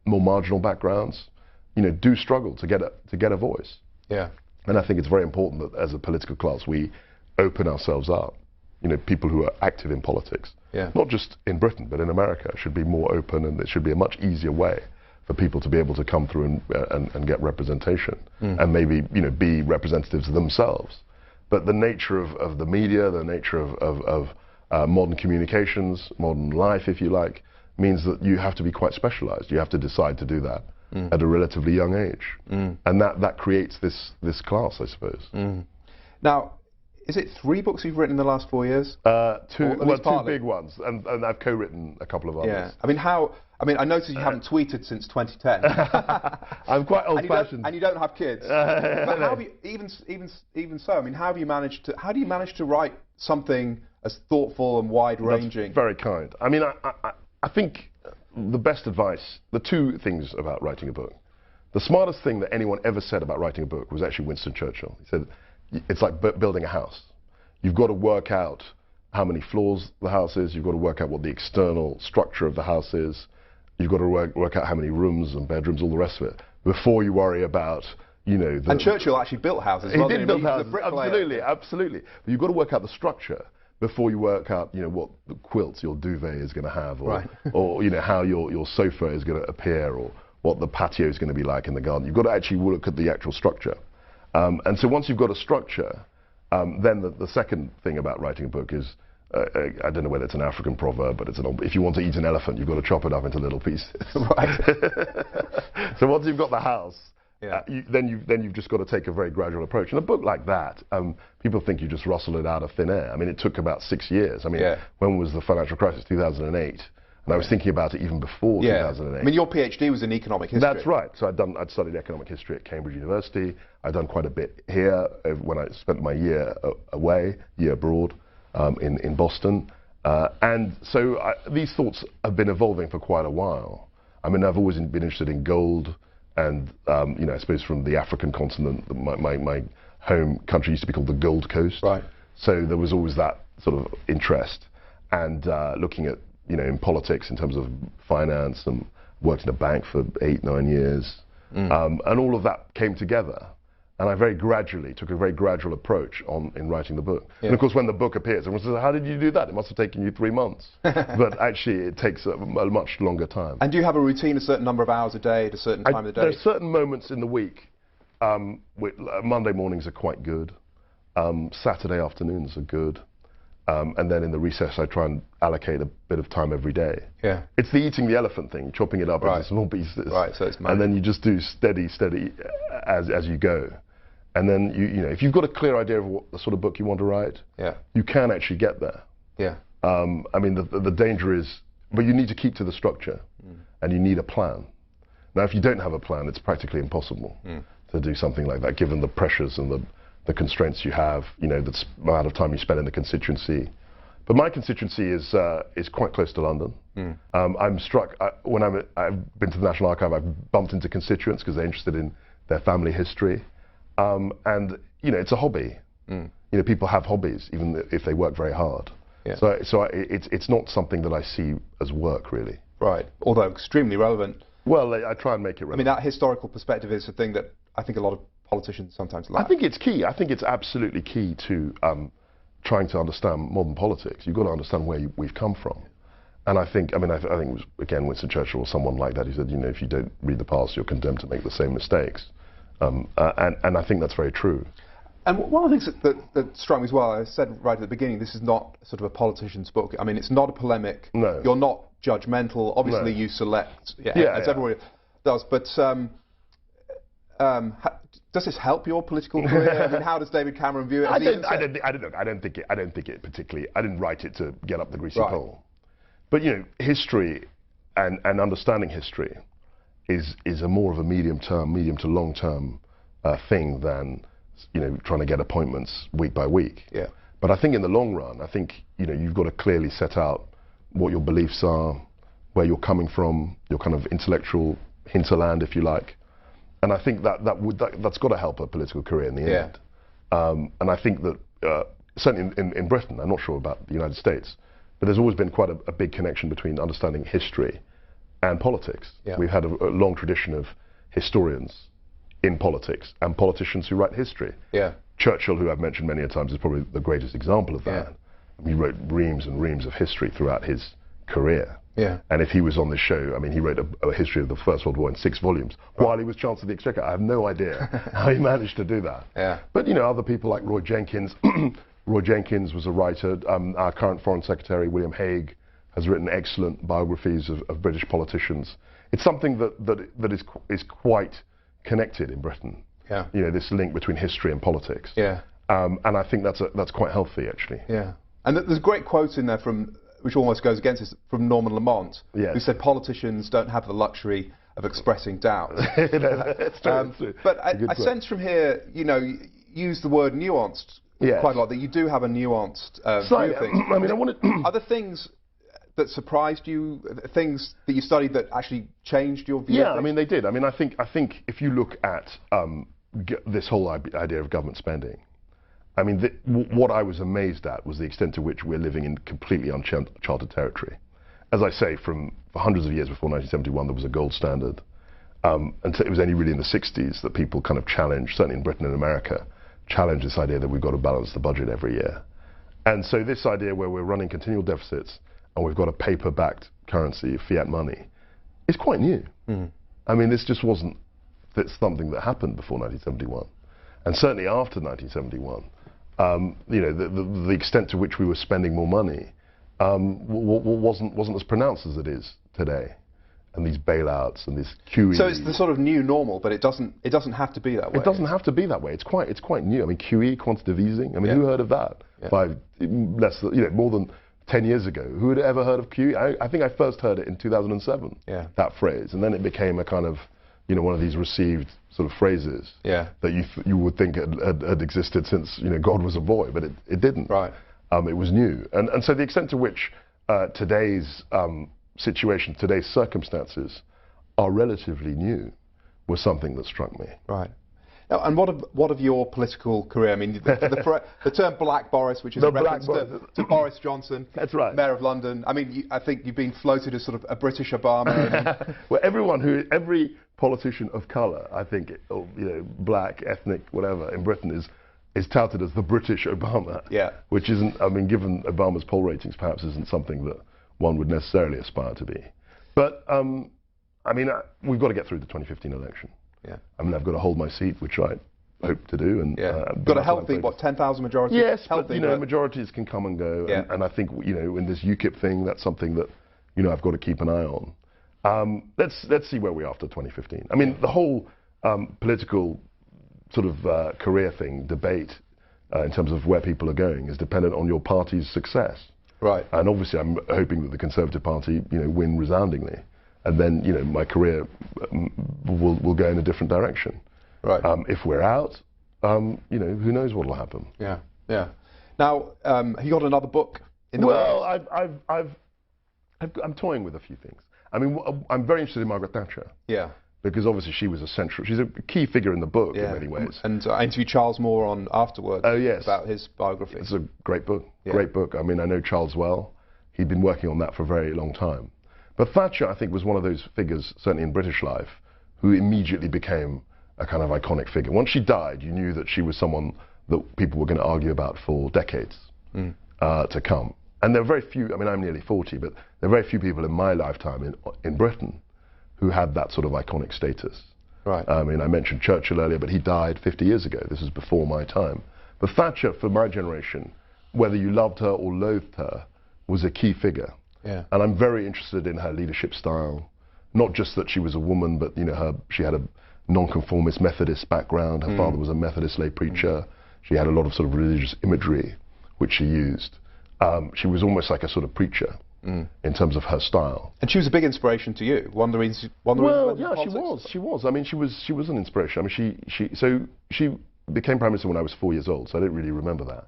more marginal backgrounds, you know, do struggle to get a voice. Yeah. And I think it's very important that as a political class, we open ourselves up. You know, people who are active in politics, not just in Britain, but in America, should be more open, and it should be a much easier way for people to be able to come through and get representation, and maybe, you know, be representatives themselves. But the nature of the media, the nature of modern communications, modern life, if you like, means that you have to be quite specialized. You have to decide to do that at a relatively young age. And that creates this class, I suppose. Now, is it 3 books you've written in the last 4 years? Two big ones, and I've co-written a couple of others. Yeah. I mean, I noticed you haven't tweeted since 2010. I'm quite old-fashioned. And you don't have kids. But how have you, even so, I mean, how do you manage to write something as thoughtful and wide-ranging? That's very kind. I mean, I think the best advice, the 2 things about writing a book. The smartest thing that anyone ever said about writing a book was actually Winston Churchill. He said, it's like building a house. You've got to work out how many floors the house is. You've got to work out what the external structure of the house is. You've got to work out how many rooms and bedrooms, all the rest of it, before you worry about, you know... And Churchill actually built houses. He did build houses, absolutely. But you've got to work out the structure before you work out, you know, what the quilt your duvet is going to have, or you know, how your sofa is going to appear, or what the patio is going to be like in the garden. You've got to actually look at the actual structure. And so once you've got a structure, then the second thing about writing a book is, I don't know whether it's an African proverb, but if you want to eat an elephant, you've got to chop it up into little pieces. Right. So once you've got the house, then you've just got to take a very gradual approach. And a book like that, people think you just rustle it out of thin air. I mean, it took about 6 years. I mean, when was the financial crisis? 2008. And I was thinking about it even before 2008. I mean, your PhD was in economic history. That's right. So I'd studied economic history at Cambridge University. I'd done quite a bit here when I spent my year abroad in Boston. And so these thoughts have been evolving for quite a while. I mean, I've always been interested in gold, and you know, I suppose from the African continent, my home country used to be called the Gold Coast. Right. So there was always that sort of interest, and looking at, you know, in politics in terms of finance, and worked in a bank for 8-9 years, and all of that came together. And I took a very gradual approach in writing the book. And of course, when the book appears, everyone says, how did you do that? It must have taken you 3 months. But actually, it takes a much longer time. And do you have a routine, a certain number of hours a day at a certain time of the day? There are certain moments in the week. Monday mornings are quite good. Saturday afternoons are good. And then in the recess, I try and allocate a bit of time every day. Yeah. It's the eating the elephant thing, chopping it up into small pieces. Right, so it's and then you just do steady as you go. And then, you know, if you've got a clear idea of what the sort of book you want to write, you can actually get there. Yeah. I mean, the danger is, but you need to keep to the structure. and you need a plan. Now, if you don't have a plan, it's practically impossible to do something like that, given the pressures and the constraints you have, you know, the amount of time you spend in the constituency. But my constituency is quite close to London. I'm struck, when I've been to the National Archive, I've bumped into constituents because they're interested in their family history. And, you know, it's a hobby. You know, people have hobbies, even if they work very hard. Yeah. So it's not something that I see as work, really. Right, although extremely relevant. Well, I try and make it relevant. I mean, that historical perspective is a thing that I think a lot of politicians sometimes lack. I think it's key. I think it's absolutely key to trying to understand modern politics. You've got to understand where we've come from. And I think it was, again, Winston Churchill or someone like that, who said, you know, if you don't read the past, you're condemned to make the same mistakes. And I think that's very true. And one of the things that struck me as well, I said right at the beginning, this is not sort of a politician's book. I mean, it's not a polemic. No. You're not judgmental. Obviously, you select, as everyone does. But does this help your political career? I mean, how does David Cameron view it? I don't think it particularly. I didn't write it to get up the greasy pole. But you know, history and understanding history is a more of a medium to long term thing than, you know, trying to get appointments week by week. Yeah. But I think in the long run, I think, you know, you've got to clearly set out what your beliefs are, where you're coming from, your kind of intellectual hinterland, if you like. And I think that's got to help a political career in the end. And I think that certainly in Britain, I'm not sure about the United States, but there's always been quite a big connection between understanding history and politics. Yeah. We've had a long tradition of historians in politics and politicians who write history. Yeah. Churchill, who I've mentioned many a times, is probably the greatest example of that. Yeah. He wrote reams and reams of history throughout his career. Yeah. And if he was on this show, I mean, he wrote a history of the First World War in 6 volumes while he was Chancellor of the Exchequer. I have no idea how he managed to do that. Yeah. But, you know, other people like Roy Jenkins. Roy Jenkins was a writer. Our current Foreign Secretary, William Hague, has written excellent biographies of British politicians. It's something that is quite connected in Britain. Yeah. You know, this link between history and politics. Yeah. And I think that's quite healthy, actually. Yeah. And there's a great quote in there which almost goes against this, from Norman Lamont, who said politicians don't have the luxury of expressing doubt. That's true. But I sense from here, you know, you use the word nuanced quite a lot, that you do have a nuanced view of things. I mean, are there things that surprised you, things that you studied that actually changed your view? Yeah, I mean, they did. I mean, I think if you look at this whole idea of government spending, I mean, what I was amazed at was the extent to which we're living in completely uncharted territory. As I say, for hundreds of years before 1971, there was a gold standard. And it was only really in the 60s that people kind of challenged, certainly in Britain and America, challenged this idea that we've got to balance the budget every year. And so this idea where we're running continual deficits and we've got a paper-backed currency, fiat money, is quite new. I mean, this just wasn't something that happened before 1971. And certainly after 1971, you know, the extent to which we were spending more money wasn't as pronounced as it is today. And these bailouts and this QE. So it's the sort of new normal, but it doesn't have to be that way. It doesn't have to be that way. It's quite new. I mean, QE, quantitative easing. I mean, who heard of that? More than 10 years ago. Who had ever heard of QE? I think I first heard it in 2007. Yeah. That phrase, and then it became a kind of, you know, one of these received sort of phrases that you would think had existed since, you know, God was a boy, but it didn't. Right. It was new, and so the extent to which today's situation, today's circumstances are relatively new, was something that struck me. Right. Now, and what of your political career? I mean, the term Black Boris, which is a reference to Boris Johnson, that's right, Mayor of London. I mean, I think you've been floated as sort of a British Obama. Well, every politician of colour, I think, you know, black, ethnic, whatever, in Britain is touted as the British Obama. Yeah. Which isn't, I mean, given Obama's poll ratings, perhaps isn't something that one would necessarily aspire to be. But I mean, we've got to get through the 2015 election. Yeah. I mean, I've got to hold my seat, which I hope to do. And got a healthy, 10,000 majority? Yes, healthy, but, you know, majorities can come and go. Yeah. And I think, you know, in this UKIP thing, that's something that, you know, I've got to keep an eye on. Let's see where we are after 2015. I mean, the whole political sort of career thing, debate, in terms of where people are going, is dependent on your party's success. Right. And obviously, I'm hoping that the Conservative Party, you know, win resoundingly. and then my career will go in a different direction. Right. If we're out, who knows what will happen? Yeah, yeah. Now, have you got another book in the works? I'm toying with a few things. I mean, I'm very interested in Margaret Thatcher. Yeah. Because obviously she's a key figure in the book in many ways. And I interviewed Charles Moore on afterwards. Oh yes. About his biography. It's a great book. Yeah. Great book. I mean, I know Charles well. He'd been working on that for a very long time. But Thatcher, I think, was one of those figures, certainly in British life, who immediately became a kind of iconic figure. Once she died, you knew that she was someone that people were going to argue about for decades to come. And there are very few, I mean, I'm nearly 40, but there are very few people in my lifetime in Britain who had that sort of iconic status. Right. I mean, I mentioned Churchill earlier, but he died 50 years ago. This is before my time. But Thatcher, for my generation, whether you loved her or loathed her, was a key figure. Yeah. And I'm very interested in her leadership style. Not just that she was a woman, but she had a nonconformist Methodist background. Her father was a Methodist lay preacher. She had a lot of sort of religious imagery, which she used. She was almost like a sort of preacher in terms of her style. And she was a big inspiration to you. One of the reasons. Well, yeah, she was. I mean, she was an inspiration. I mean, she became prime minister when I was 4 years old, so I don't really remember that.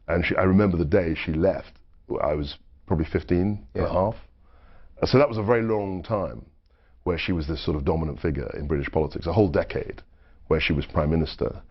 And I remember the day she left. I was probably 15 and a half. So that was a very long time where she was this sort of dominant figure in British politics, a whole decade where she was prime minister.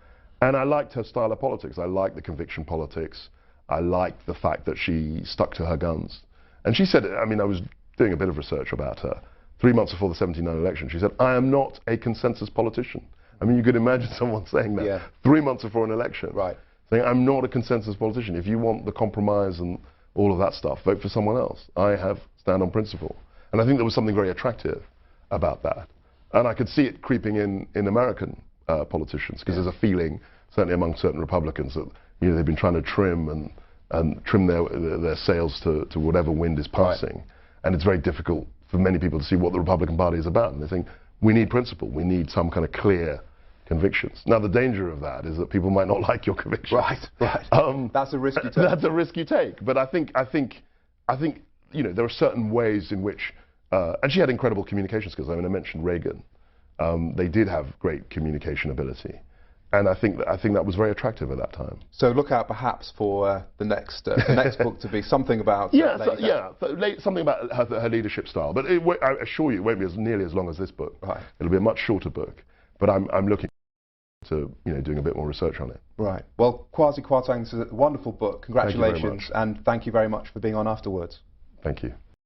And I liked her style of politics. I liked the conviction politics. I liked the fact that she stuck to her guns. And she said, I mean, I was doing a bit of research about her. 3 months before the '79 election, she said, I am not a consensus politician. I mean, you could imagine someone saying that 3 months before an election. Right. Saying, I'm not a consensus politician. If you want the compromise and all of that stuff, vote for someone else. I stand on principle. And I think there was something very attractive about that. And I could see it creeping in American politicians, because there's a feeling, certainly among certain Republicans, that they've been trying to trim and trim their sails to whatever wind is passing. Right. And it's very difficult for many people to see what the Republican Party is about. And they think, we need principle. We need't kind of clear convictions. Now, the danger of that is that people might not like your convictions. Right, right. That's a risk you take. That's a risk you take. But I think there are certain ways in which, and she had incredible communication skills. I mean, I mentioned Reagan. They did have great communication ability. And I think that was very attractive at that time. So look out perhaps for the next book to be something about something about her leadership style. But I assure you, it won't be nearly as long as this book. Right. It'll be a much shorter book. But I'm looking to doing a bit more research on it. Right. Well, Kwasi Kwarteng, this is a wonderful book. Congratulations, and thank you very much for being on afterwards. Thank you.